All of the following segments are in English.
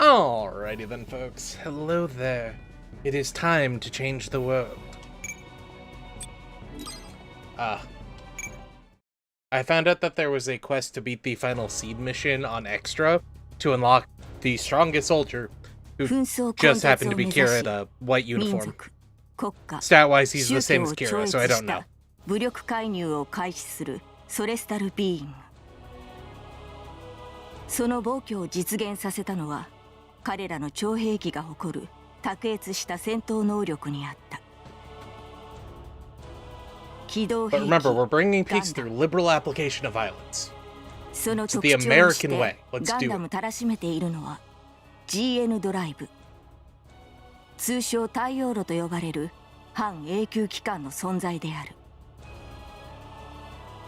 Alrighty then, folks. Hello there. It is time to change the world. I found out that there was a quest to beat the final seed mission on Extra to unlock the strongest soldier, who just happened to be Kira in a white uniform. Stat-wise, he's the same as Kira, so I don't know. 武力介入を開始するソレスタルビーイング。その暴挙を実現させたのは彼らの超兵器が誇る卓越した戦闘能力にあった。機動兵器 But remember, we're bringing peace through liberal application of violence. その It's 特 the 徴とし American て way. Let's ガン do ダム it. たらしめているのは GN ドライブ、通称太陽炉と呼ばれる半永久機関の存在である。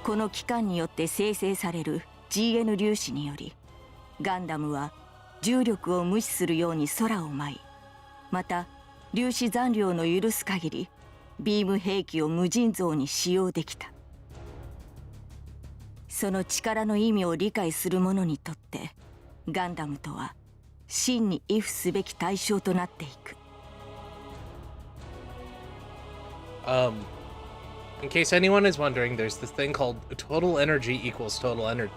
この機関によって生成される GN 粒子によりガンダムは重力を無視するように空を舞い、また粒子残量の許す限りビーム兵器を無尽蔵に使用できた。その力の意味を理解する者にとってガンダムとは真に畏怖すべき対象となっていく。In case anyone is wondering, there's this thing called total energy equals total energy.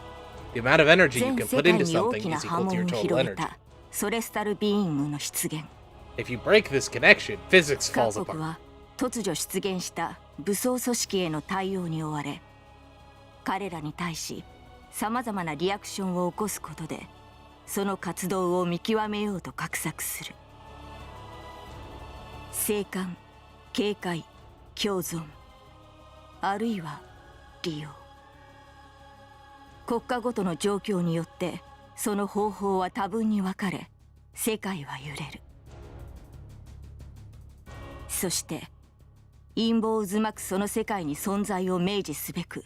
The amount of energy you 全 can 世 put 界 into に大 something きな is 波 equal to 紋 your を total 広げ energy. たソレスタルビーイングの出現。 If you break this connection, physics 各 falls 国 apart. は突如出現した武装組織への対応に追われ、彼らに対しさまざまなリアクションを起こすことでその活動を見極めようと画策する。静観、警戒、共存、あるいは利用。国家ごとの状況によってその方法は多分に分かれ、世界は揺れる。そして陰謀渦巻くその世界に存在を明示すべく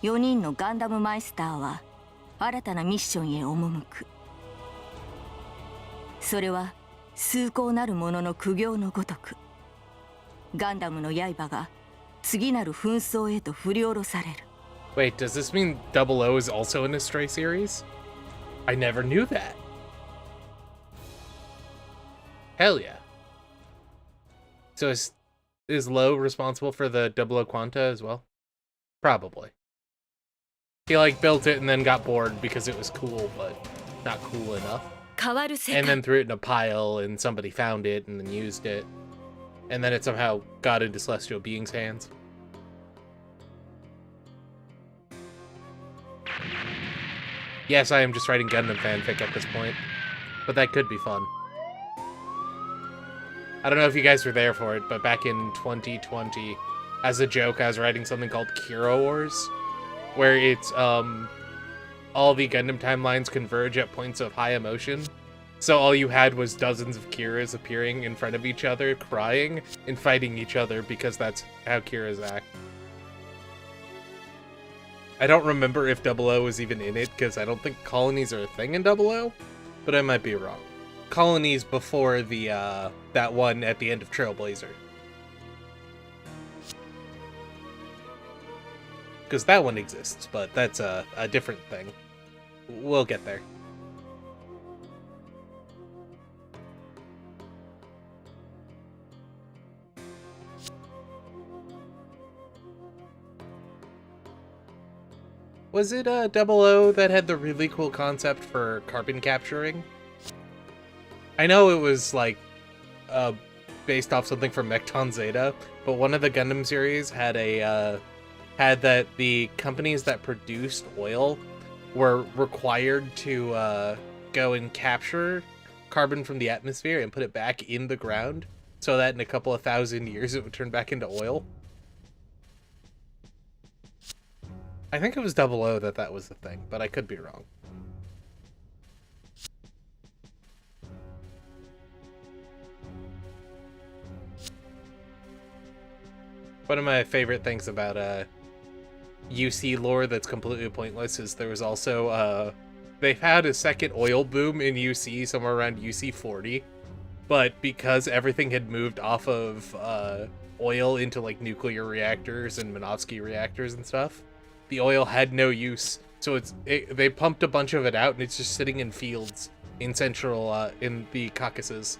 4人のガンダムマイスターは新たなミッションへ赴く。それは崇高なる者の苦行のごとくガンダムの刃が次なる紛争へと振り下ろされる。 Wait, does this mean Double O is also in a Stray series? I never knew that. Hell yeah. So is Lo responsible for the Double O Quanta as well? Probably. He like built it and then got bored because it was cool, but not cool enough. 変わる世 And 界 then threw it in a pile and somebody found it and then used it. And then it somehow got into Celestial Being's hands. Yes, I am just writing Gundam fanfic at this point, but that could be fun. I don't know if you guys were there for it, but back in 2020, as a joke, I was writing something called Kira Wars, where it's, all the Gundam timelines converge at points of high emotion. So all you had was dozens of Kiras appearing in front of each other, crying, and fighting each other because that's how Kiras act. I don't remember if Double O was even in it, because I don't think colonies are a thing in Double O, but I might be wrong. Colonies before the, that one at the end of Trailblazer. Because that one exists, but that's a different thing. We'll get there. Was it Double O that had the really cool concept for carbon capturing? I know it was like based off something from Mechton Zeta, but one of the Gundam series had a had that the companies that produced oil were required to go and capture carbon from the atmosphere and put it back in the ground so that in a couple of thousand years it would turn back into oil. I think it was Double O that was the thing, but I could be wrong. One of my favorite things about UC lore that's completely pointless is there was also they've had a second oil boom in UC somewhere around UC 40, but because everything had moved off of oil into like nuclear reactors and Minovsky reactors and stuff, the oil had no use, so they pumped a bunch of it out and it's just sitting in fields in central, in the Caucasus.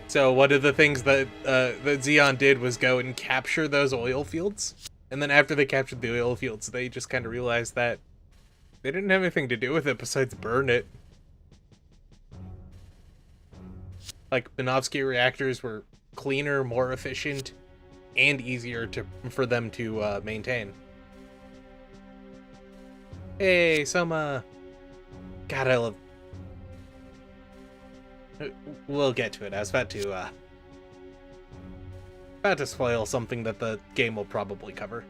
So one of the things that Zeon did was go and capture those oil fields. And then after they captured the oil fields, they just kind of realized that they didn't have anything to do with it besides burn it. Like, Minovsky reactors were cleaner, more efficient, and easier for them to maintain. Hey, Soma. God, I love... We'll get to it. I was about to spoil something that the game will probably cover.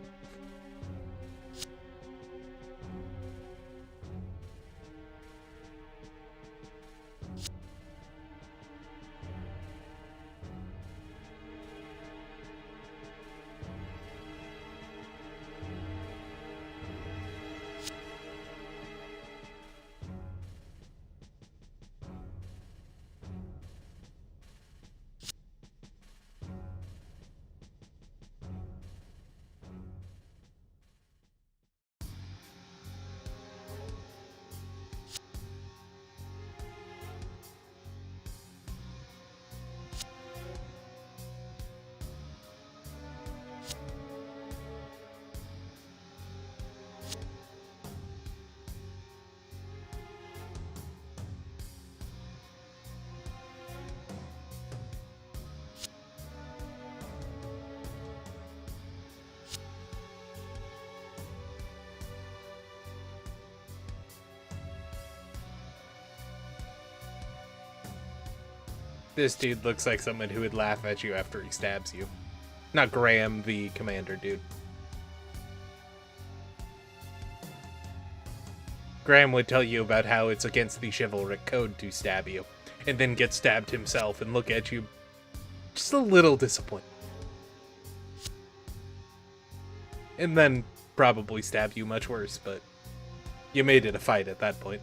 This dude looks like someone who would laugh at you after he stabs you. Not Graham, the commander dude. Graham would tell you about how it's against the chivalric code to stab you, and then get stabbed himself and look at you just a little disappointed. And then probably stab you much worse, but you made it a fight at that point.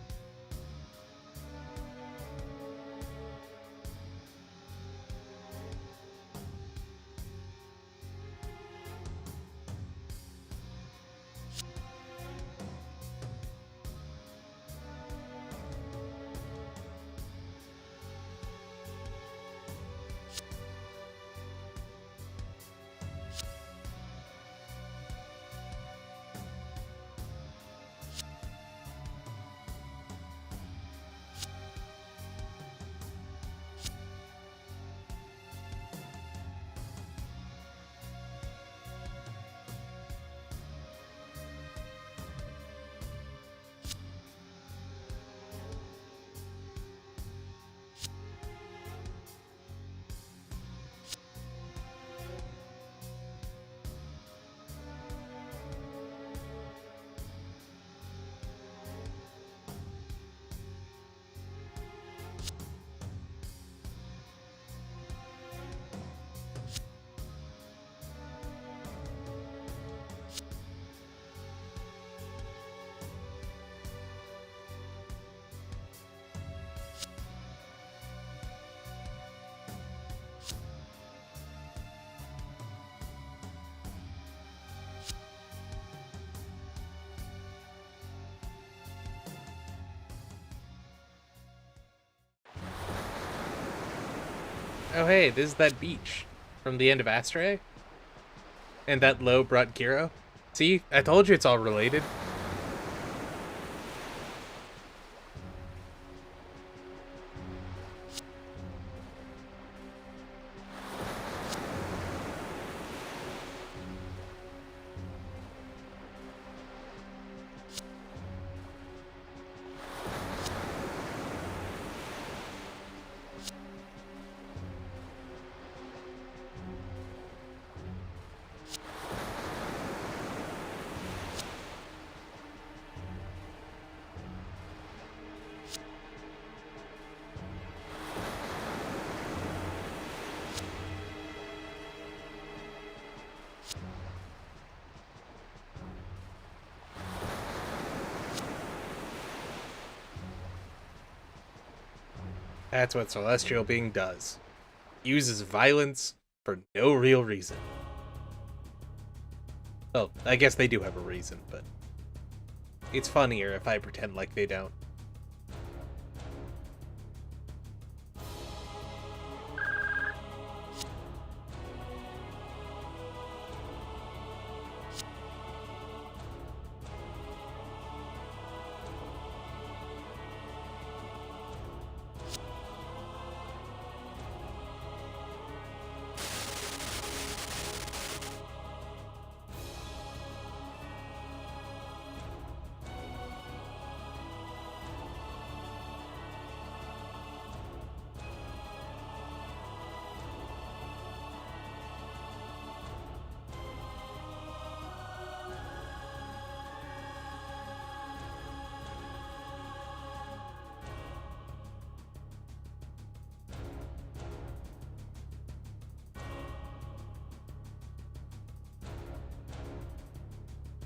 Oh hey, this is that beach from the end of Astray? And that low brought Kiro? See, I told you it's all related. That's what Celestial Being does. Uses violence for no real reason. Oh, I guess they do have a reason, but... It's funnier if I pretend like they don't.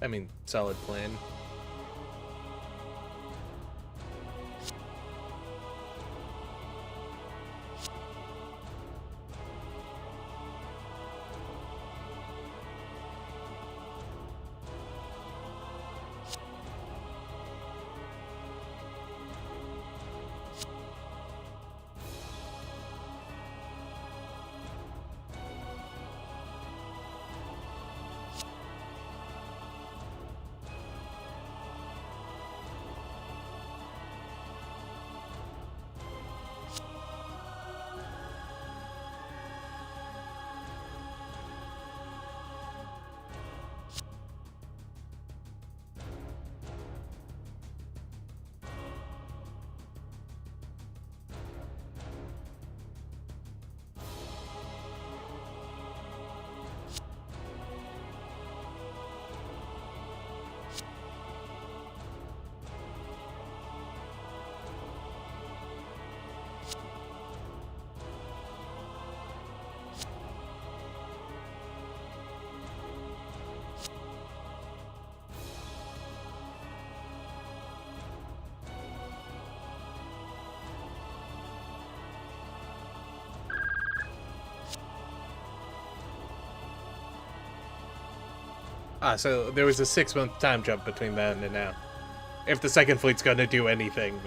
I mean, solid plan. Ah, so there was a 6-month time jump between then and now. If the second fleet's gonna do anything,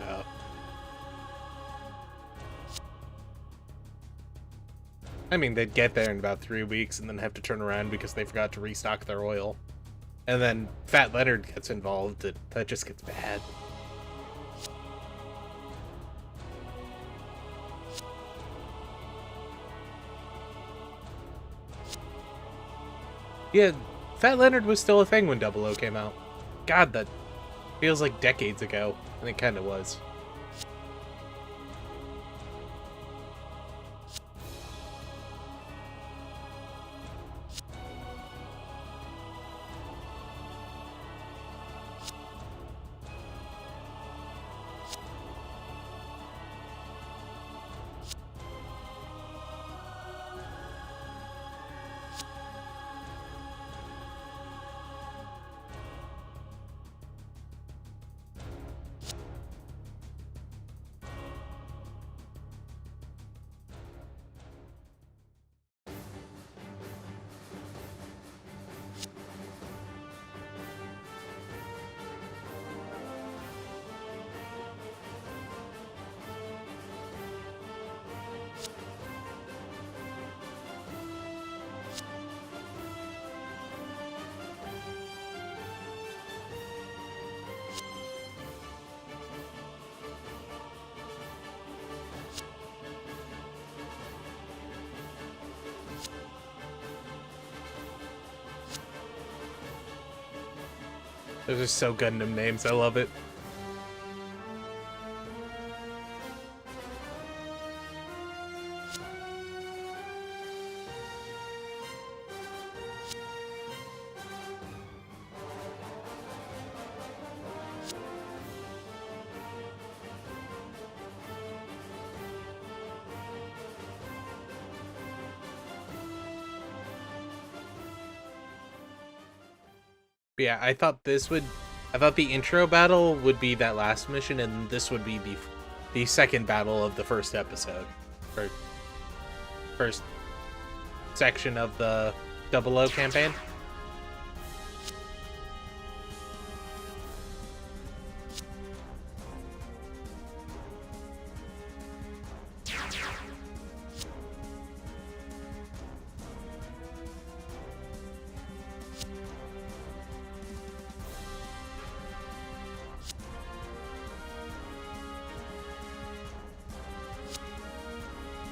I mean, they'd get there in about 3 weeks and then have to turn around because they forgot to restock their oil. And then Fat Leonard gets involved, and that just gets bad. Yeah, Fat Leonard was still a thing when 00 came out. God, that feels like decades ago, and it kind of was. Those are so Gundam names, I love it. Yeah, I thought the intro battle would be that last mission, and this would be the second battle of the first episode, or first section of the 00 campaign.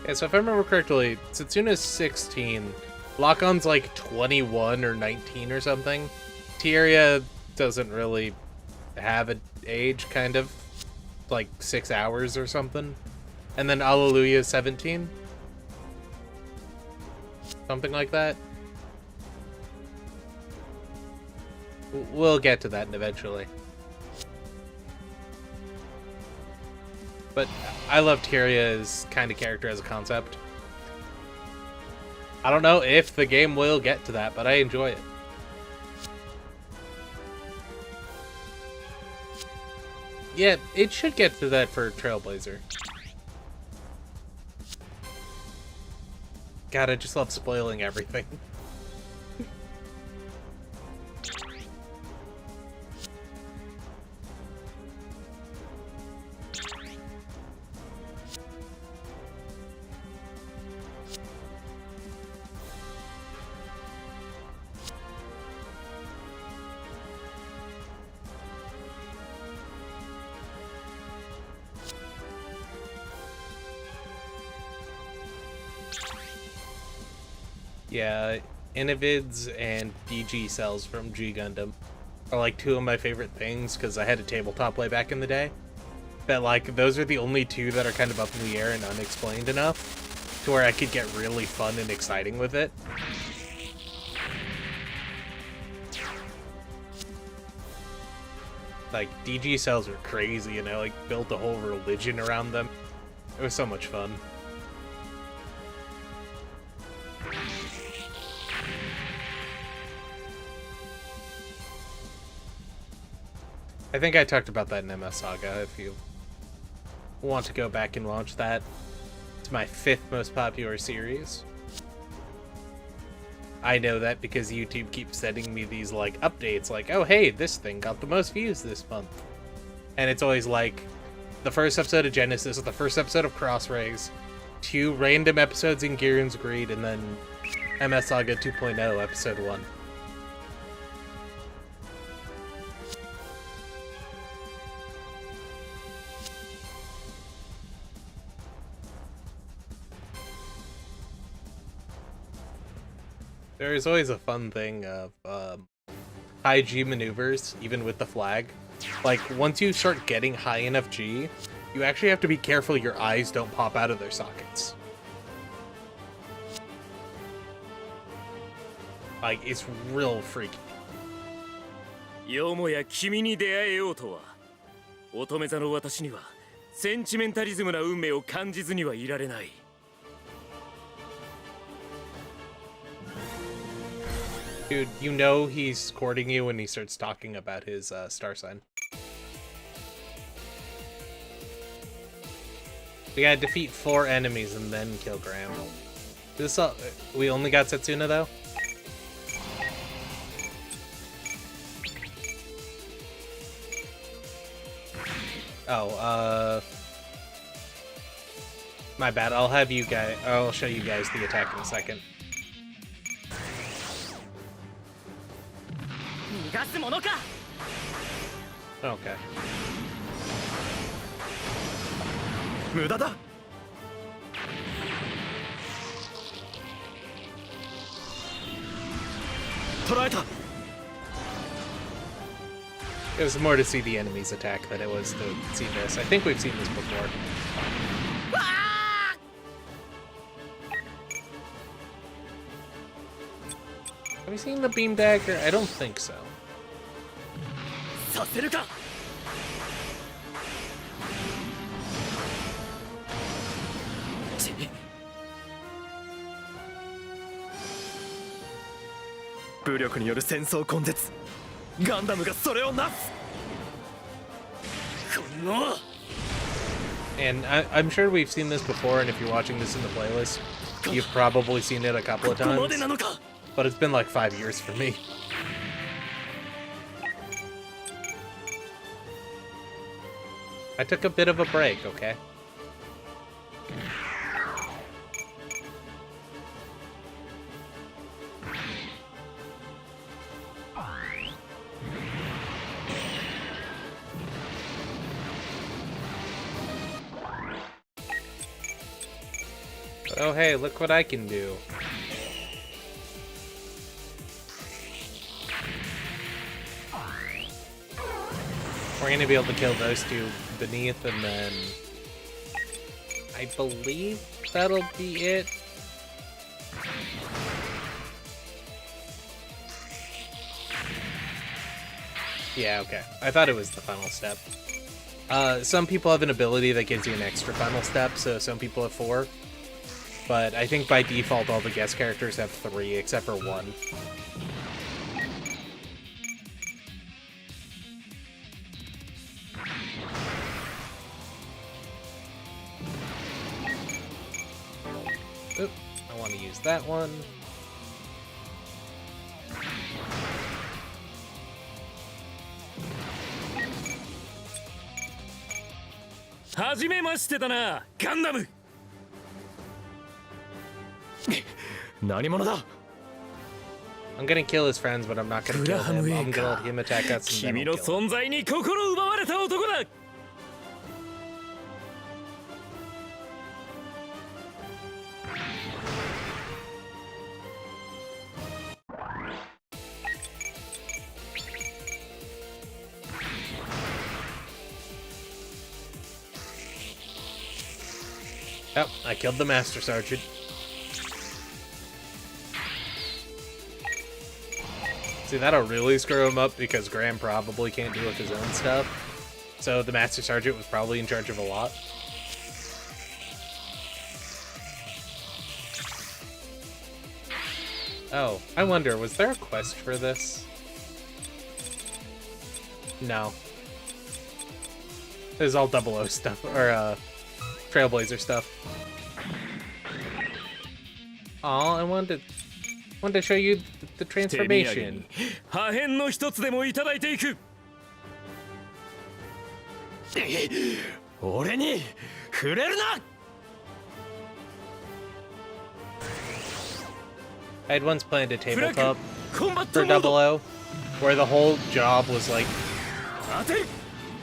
Yeah, so if I remember correctly, Setsuna's 16, Lock-on's like 21 or 19 or something. Tieria doesn't really have an age, kind of. Like 6 hours or something. And then Alleluia's 17. Something like that. We'll get to that eventually. But I love Tyria's kind of character as a concept. I don't know if the game will get to that, but I enjoy it. Yeah, it should get to that for Trailblazer. God, I just love spoiling everything. Yeah, Innovids and DG cells from G Gundam are like two of my favorite things because I had a tabletop play back in the day. But like those are the only two that are kind of up in the air and unexplained enough to where I could get really fun and exciting with it. Like DG cells were crazy and I like built a whole religion around them. It was so much fun. I think I talked about that in MS Saga, if you want to go back and watch that. It's my 5th most popular series. I know that because YouTube keeps sending me these, like, updates, like, oh, hey, this thing got the most views this month. And it's always, like, the first episode of Genesis, the first episode of Crossrays, 2 random episodes in Giron's Greed, and then MS Saga 2.0, episode 1. There's always a fun thing of high G maneuvers, even with the flag. Like, once you start getting high enough G, you actually have to be careful your eyes don't pop out of their sockets. Like, it's real freaky. よもや君に出会えようとは乙女座の私にはセンチメンタリズムな運命を感じずにはいられない Dude, you know he's courting you when he starts talking about his star sign. We gotta defeat 4 enemies and then kill Graham. This we only got Setsuna though? Oh, my bad. I'll show you guys the attack in a second. Okay. 無駄だ 捕らえた It was more to see the enemy's attack than it was to see this. I think we've seen this before. Have we seen the beam dagger? I don't think so. させるか 武力による戦争根絶ガンダムがそれをなすこの And I'm sure we've seen this before, and if you're watching this in the playlist, you've probably seen it a couple of ここま times. でなのか But it's been like 5 years for me. I took a bit of a break, okay? Oh hey, look what I can do. We're gonna be able to kill those two beneath, and then I believe that'll be it. Yeah, okay. I thought it was the final step. Some people have an ability that gives you an extra final step, so some people have 4. But I think by default all the guest characters have 3, except for 1. Oop, I want to use that one. Hajimemashite da na, Gundam! 何者だ I'm gonna kill his friends, but I'm not gonna kill him. I'm gonna let him attack us and 君 then の I'll kill him. 存在に心奪われた男だ Yep, I killed the Master Sergeant. See, that'll really screw him up because Graham probably can't deal with his own stuff. So the Master Sergeant was probably in charge of a lot. Oh, I wonder, was there a quest for this? No. It was all 00 stuff, or Trailblazer stuff. Aw, I wanted to show you the transformation. 破片の一つでもいただいていく俺に触れるな I had once planned a tabletop for 00, where the whole job was like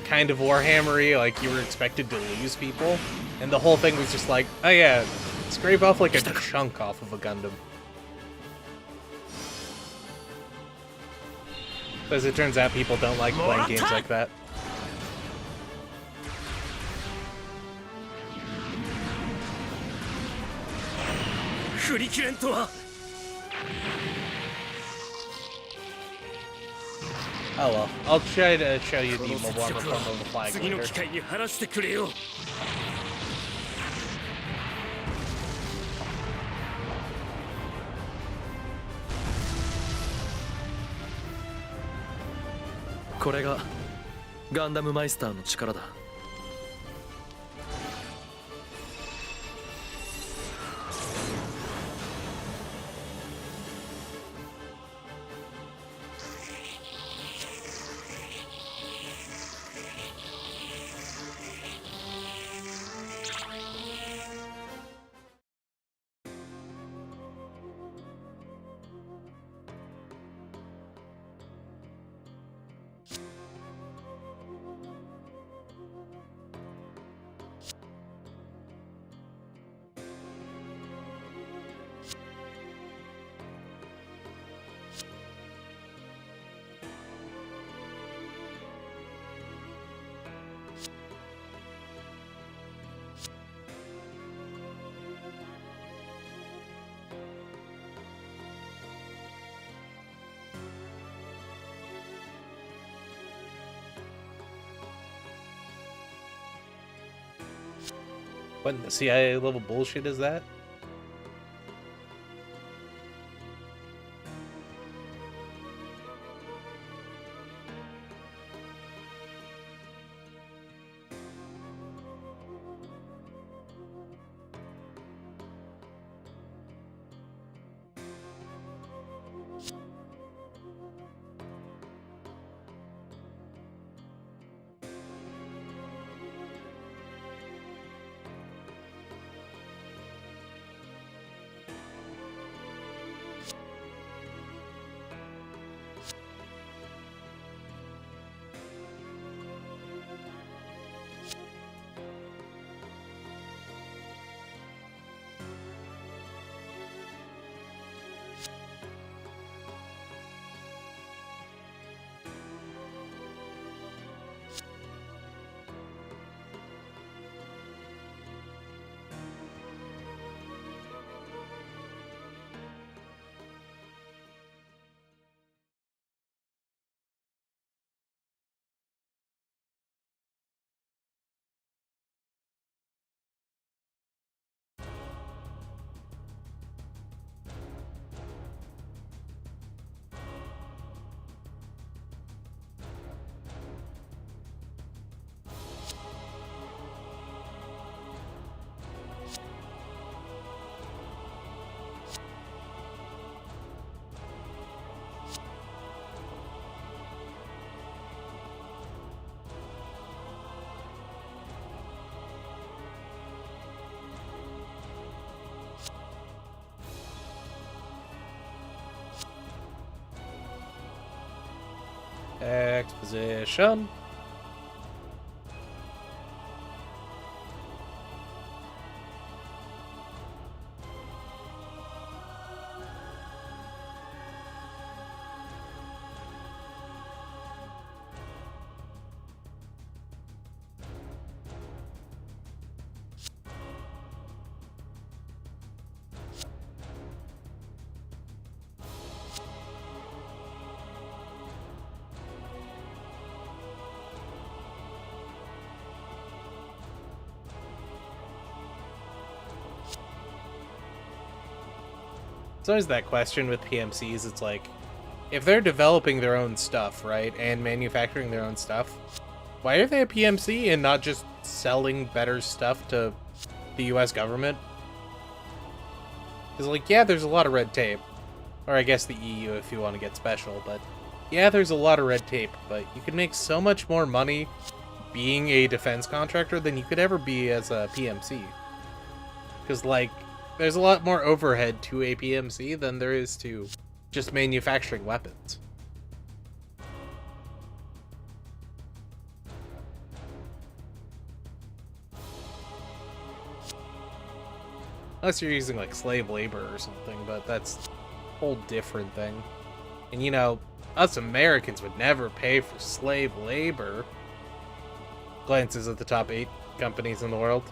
kind of Warhammery, like you were expected to lose people, and the whole thing was just like, oh yeah, scrape off like a chunk off of a Gundam. As it turns out, people don't like playing games like that. Oh well, I'll try to show you the mobile armor form of the flag later. これがガンダムマイスターの力だ What in the CIA level bullshit is that? Exposition. It's always that question with PMCs. It's like, if they're developing their own stuff, right, and manufacturing their own stuff, why are they a PMC and not just selling better stuff to the US government? Because, like, yeah, there's a lot of red tape. Or I guess the EU if you want to get special, but yeah, there's a lot of red tape, but you can make so much more money being a defense contractor than you could ever be as a PMC. Because, like, there's a lot more overhead to a PMC than there is to just manufacturing weapons. Unless you're using, like, slave labor or something, but that's a whole different thing. And, you know, us Americans would never pay for slave labor. Glances at the top 8 companies in the world.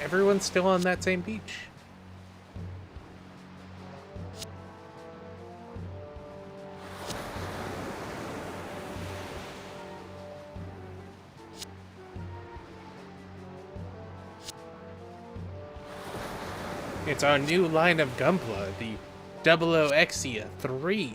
Everyone's still on that same beach. It's our new line of Gunpla, the 00Exia 3.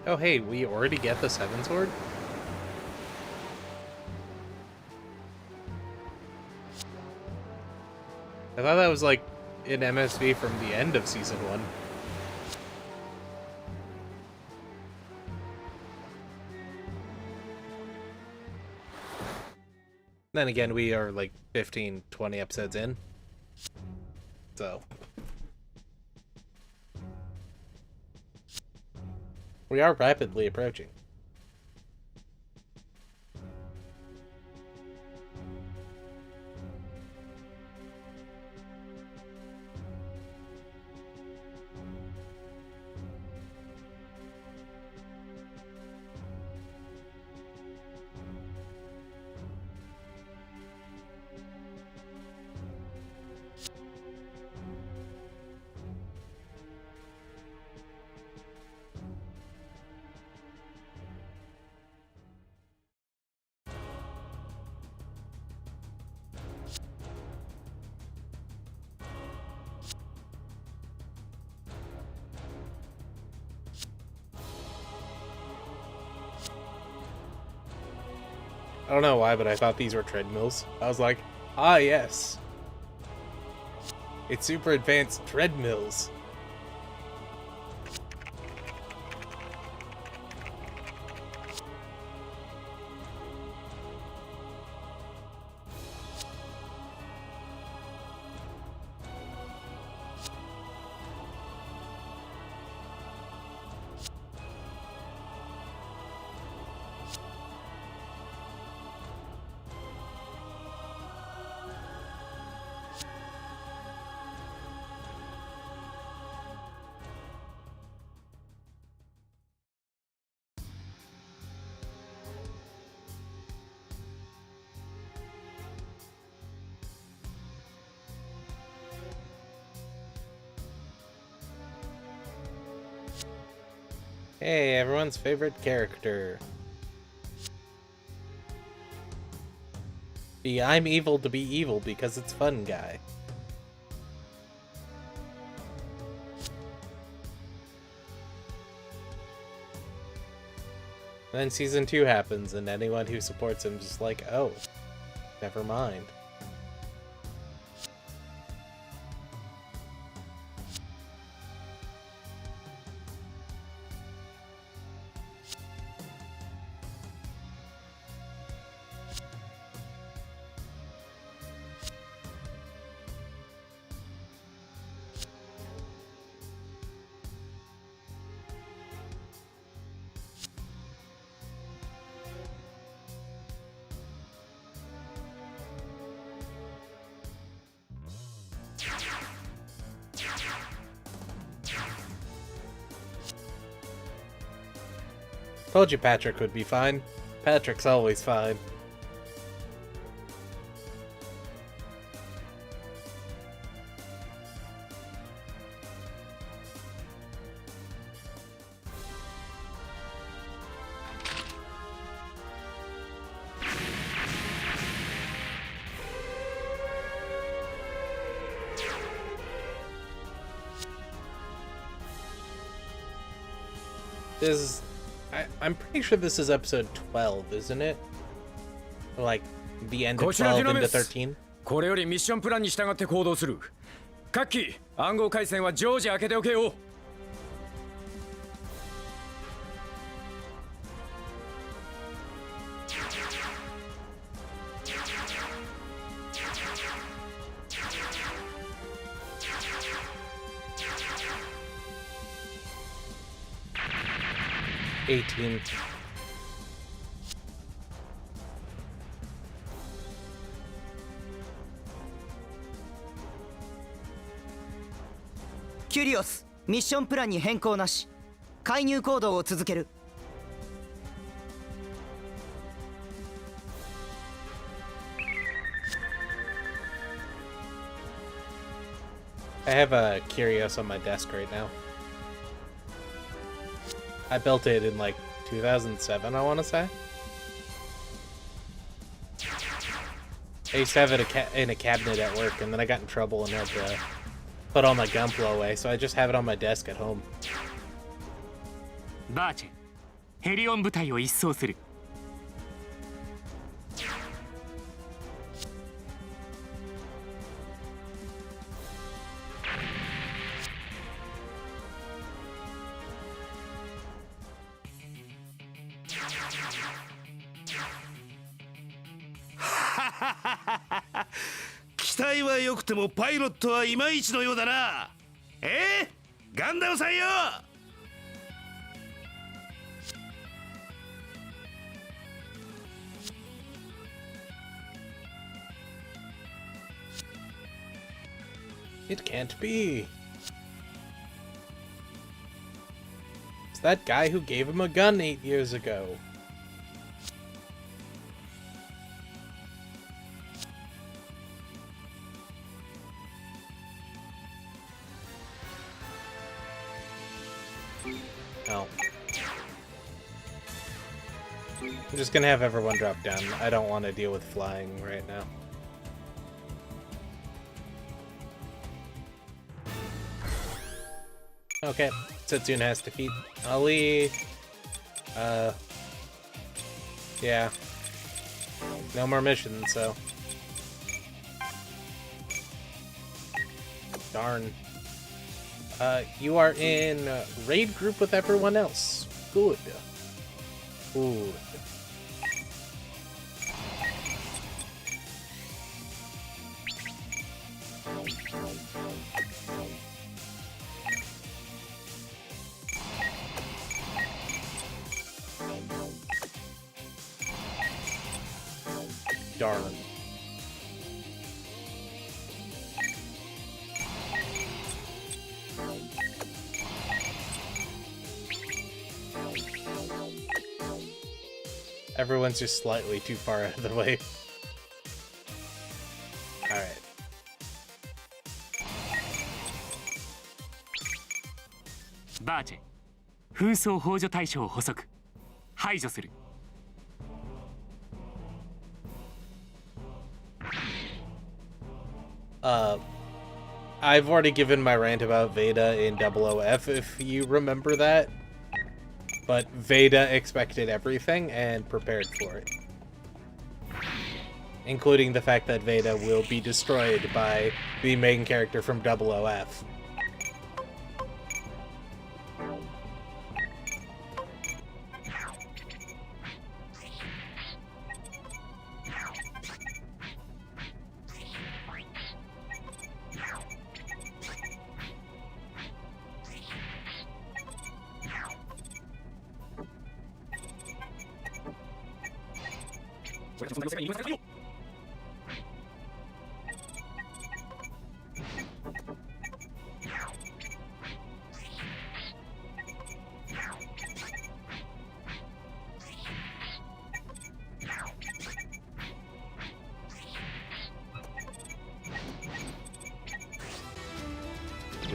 Oh hey, we already get the 7 sword? I thought that was like an MSV from the end of Season 1. Then again, we are like 15, 20 episodes in. So we are rapidly approaching. I don't know why, but I thought these were treadmills. I was like, ah yes. It's super advanced treadmills. Hey, everyone's favorite character. The I'm evil to be evil because it's fun guy. Then season 2 happens, and anyone who supports him is just like, oh, never mind. Told you Patrick would be fine. Patrick's always fine. I'm pretty sure this is episode 12, isn't it? Or like the end of 12 into 13? これよりミッションプランに従って行動する。カッキー、暗号回線は常時開けておけよ。18. Curious ミッションプランに変更なし。介入行動を続ける。I have a Curios on my desk right now. I built it in like 2007, I want to say. I used to have it in a cabinet at work, and then I got in trouble and had to put all my Gunpla away, so I just have it on my desk at home. バーチェ、ヘリオン部隊を一掃する。機体は良くてもパイロットはいまいちのようだな。ガンダムさんよ。It can't be. It's that guy who gave him a gun 8 years ago. Oh. I'm just gonna have everyone drop down. I don't want to deal with flying right now. Okay, Setsuna has to defeat Ali. Yeah. No more missions, so. Darn. You are in raid group with everyone else. Good. Good. Darn. Everyone's just slightly too far out of the way. Alright. 紛争幇助対象を捕捉排除する。I've already given my rant about Veda in OOF, if you remember that. But Veda expected everything and prepared for it. Including the fact that Veda will be destroyed by the main character from OOF. What?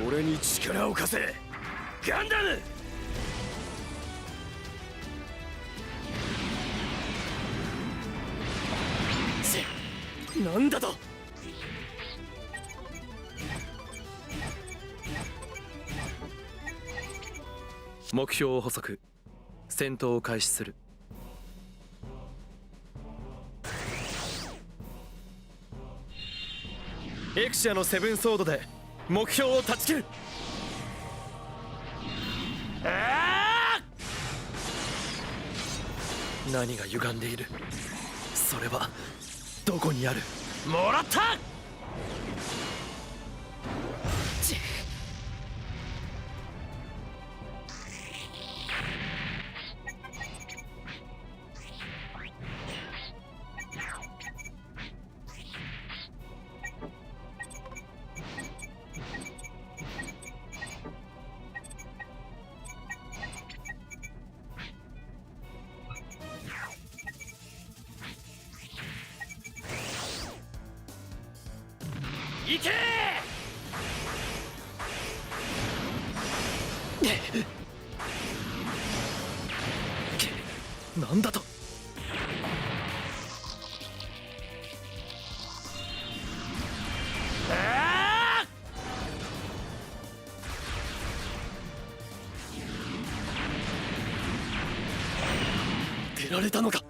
俺に力を貸せガンダム。なんだと。目標を捕捉、戦闘を開始する。エクシアのセブンソードで目標を断ち切る。何が歪んでいる。それはどこにある。もらった。行けー。なんだと。出られたのか。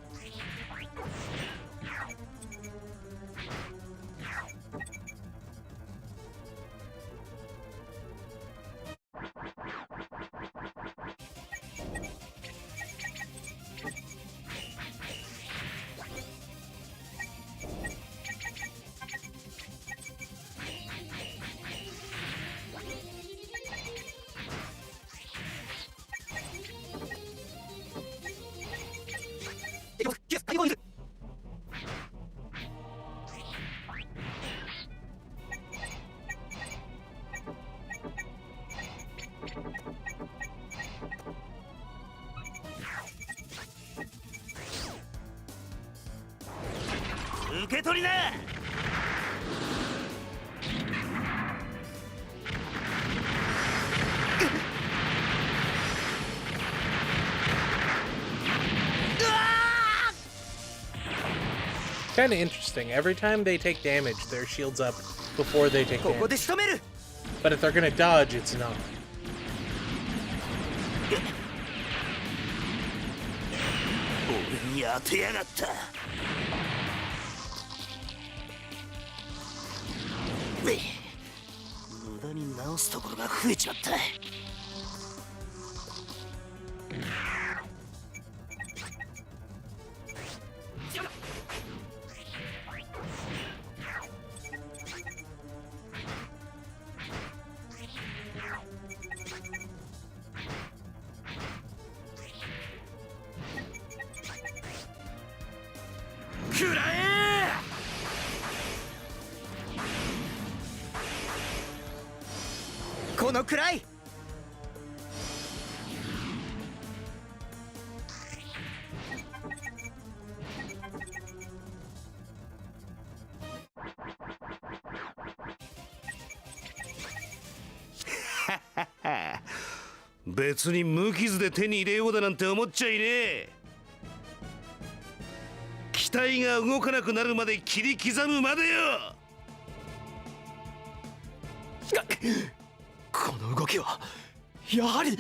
受け取りな。Kind of interesting. Every time they take damage, their shield's up before they take ここ damage. で仕留める。 But if they're gonna dodge, it's not. 俺に当てやがった。無駄に直すところが増えちまった。食らえ。このくらい。別に無傷で手に入れようだなんて思っちゃいねえ。機体が動かなくなるまで切り刻むまでよ。この動きはやはり。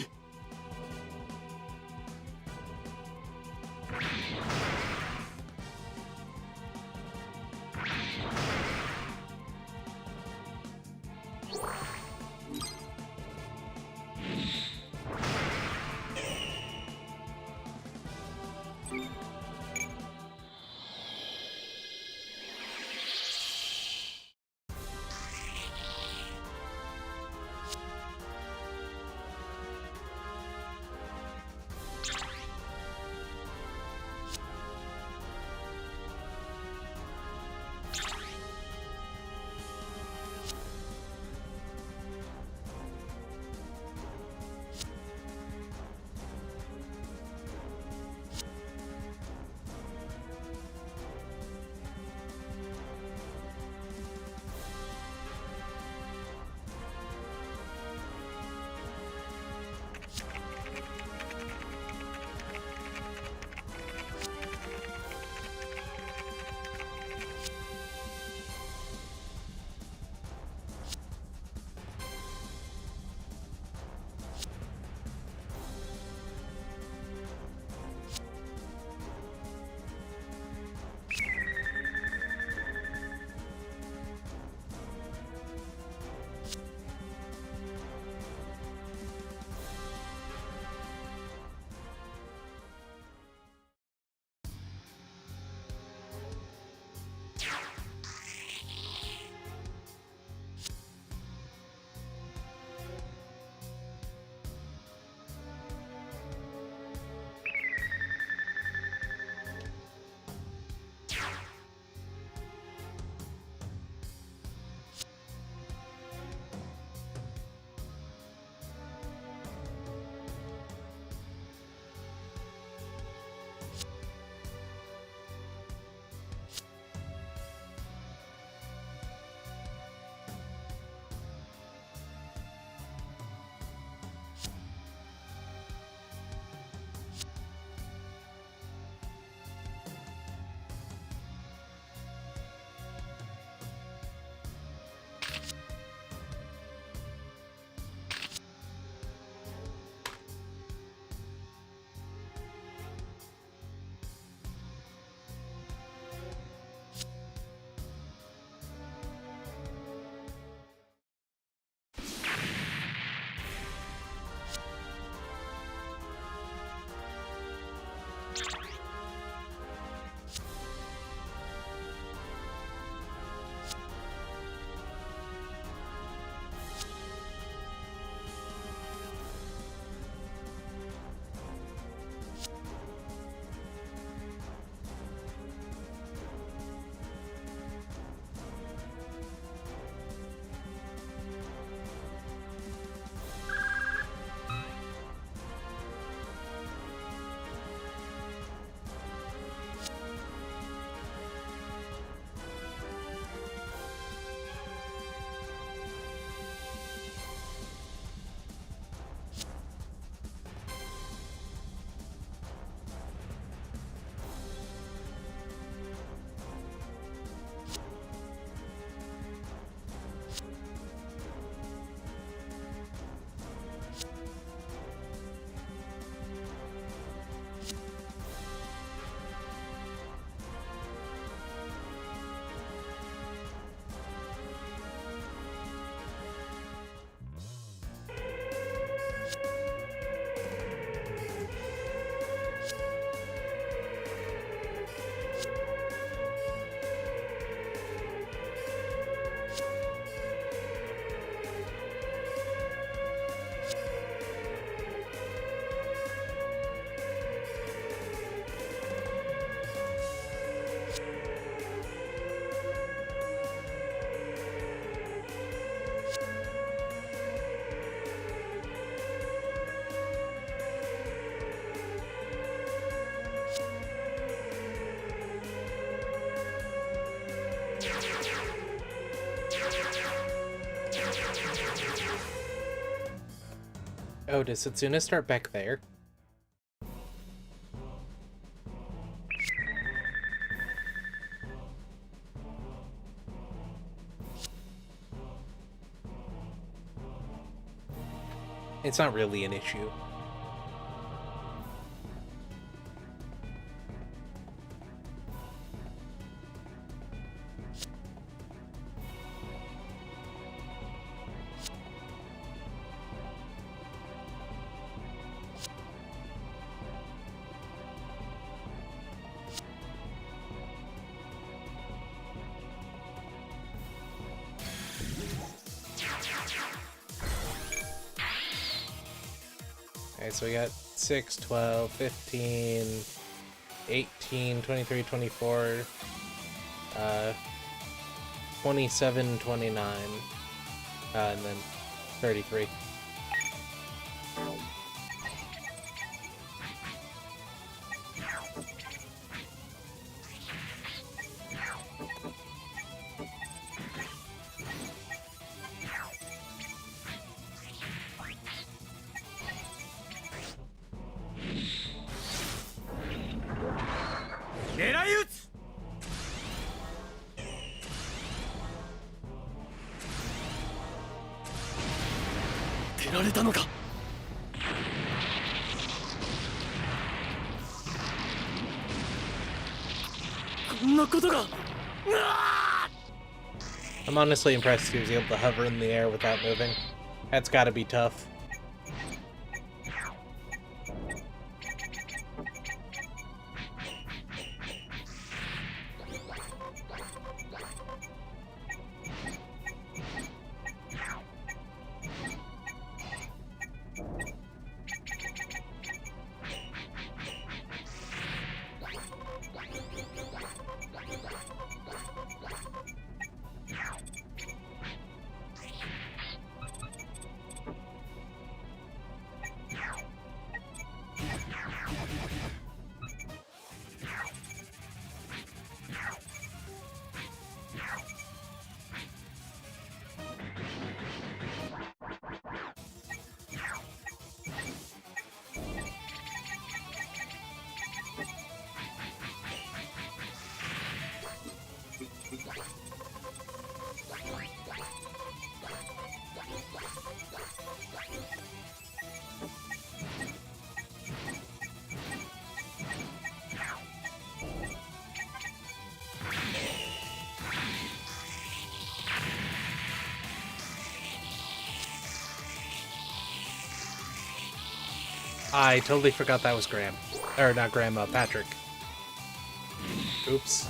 Oh, does Setsuna start back there? It's not really an issue. Alright, so we got 6, 12, 15, 18, 23, 24, 27, 29, and then 33. Nerayutsu! 出られたのか。こんなことが。 I'm honestly impressed he was able to hover in the air without moving. That's gotta be tough. I totally forgot that was Graham. Or not Graham, Patrick. Oops.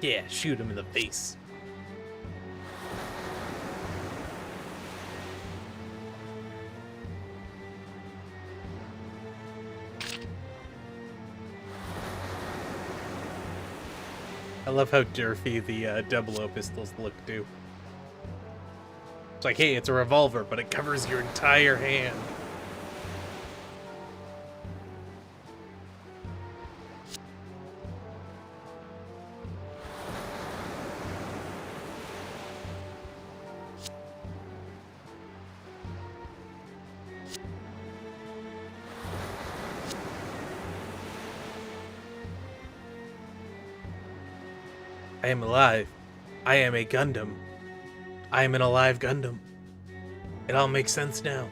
Yeah, shoot him in the face. I love how derpy the 00 pistols look, too. It's like, hey, it's a revolver, but it covers your entire hand. I am alive. I am a Gundam. I am an alive Gundam. It all makes sense now.